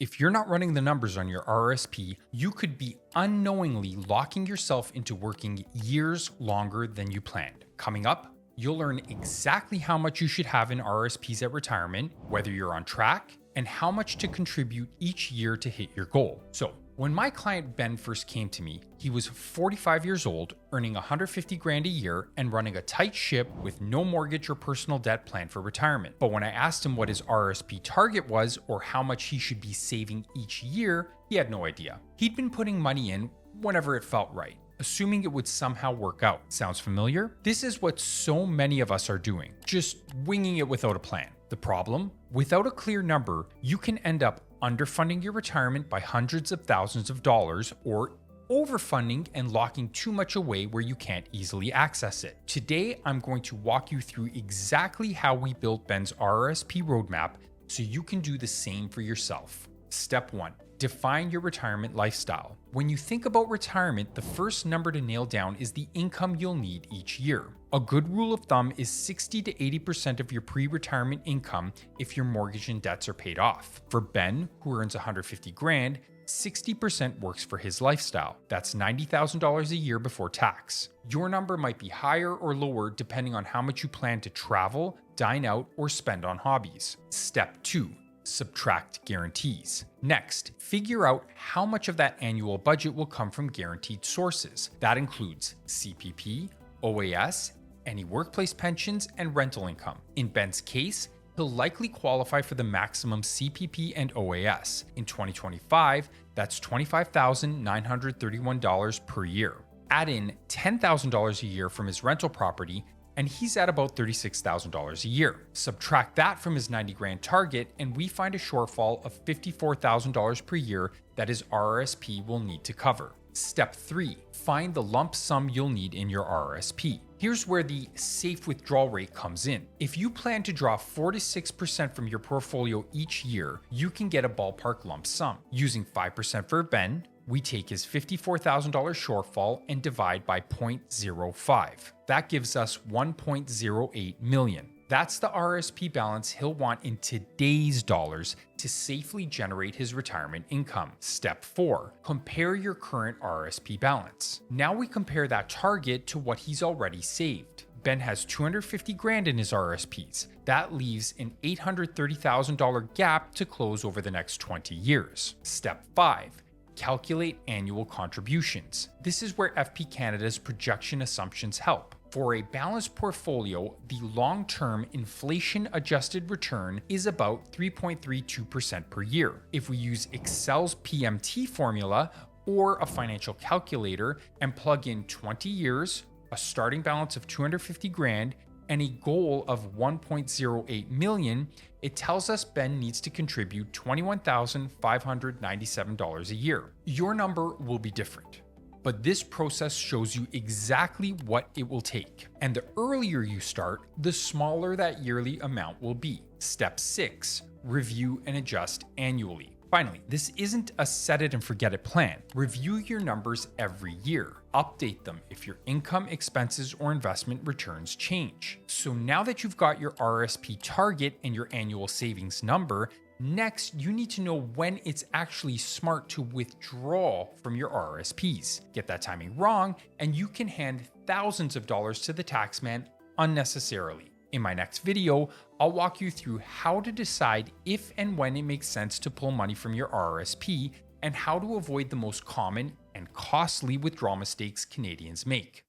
If you're not running the numbers on your RRSP, you could be unknowingly locking yourself into working years longer than you planned. Coming up, you'll learn exactly how much you should have in RRSPs at retirement, whether you're on track, and how much to contribute each year to hit your goal. So, when my client Ben first came to me, he was 45 years old, earning 150 grand a year and running a tight ship with no mortgage or personal debt planned for retirement. But when I asked him what his RRSP target was or how much he should be saving each year, he had no idea. He'd been putting money in whenever it felt right, assuming it would somehow work out. Sounds familiar? This is what so many of us are doing, just winging it without a plan. The problem? Without a clear number, you can end up underfunding your retirement by hundreds of thousands of dollars or overfunding and locking too much away where you can't easily access it. Today, I'm going to walk you through exactly how we built Ben's RRSP roadmap so you can do the same for yourself. Step 1. Define your retirement lifestyle. When you think about retirement, the first number to nail down is the income you'll need each year. A good rule of thumb is 60 to 80% of your pre-retirement income if your mortgage and debts are paid off. For Ben, who earns 150 grand, 60% works for his lifestyle. That's $90,000 a year before tax. Your number might be higher or lower depending on how much you plan to travel, dine out, or spend on hobbies. Step 2. Subtract guarantees. Next, figure out how much of that annual budget will come from guaranteed sources. That includes CPP, OAS, any workplace pensions, and rental income. In Ben's case, he'll likely qualify for the maximum CPP and OAS. In 2025, that's $25,931 per year. Add in $10,000 a year from his rental property, and he's at about $36,000 a year. Subtract that from his 90 grand target, and we find a shortfall of $54,000 per year that his RRSP will need to cover. Step 3. Find the lump sum you'll need in your RRSP. Here's where the safe withdrawal rate comes in. If you plan to draw 4 to 6% from your portfolio each year, you can get a ballpark lump sum. Using 5% for Ben, we take his $54,000 shortfall and divide by 0.05. That gives us $1.08 million. That's the RRSP balance he'll want in today's dollars to safely generate his retirement income. Step 4. Compare your current RRSP balance. Now we compare that target to what he's already saved. Ben has 250 grand in his RRSPs. That leaves an $830,000 gap to close over the next 20 years. Step 5. Calculate annual contributions. This is where FP Canada's projection assumptions help. For a balanced portfolio, the long-term inflation-adjusted return is about 3.32% per year. If we use Excel's PMT formula or a financial calculator and plug in 20 years, a starting balance of 250 grand, and a goal of 1.08 million, it tells us Ben needs to contribute $21,597 a year. Your number will be different, but this process shows you exactly what it will take. And the earlier you start, the smaller that yearly amount will be. Step 6, review and adjust annually. Finally, this isn't a set it and forget it plan. Review your numbers every year. Update them if your income, expenses, or investment returns change. So now that you've got your RRSP target and your annual savings number, next you need to know when it's actually smart to withdraw from your RRSPs. Get that timing wrong, and you can hand thousands of dollars to the taxman unnecessarily. In my next video, I'll walk you through how to decide if and when it makes sense to pull money from your RRSP and how to avoid the most common and costly withdrawal mistakes Canadians make.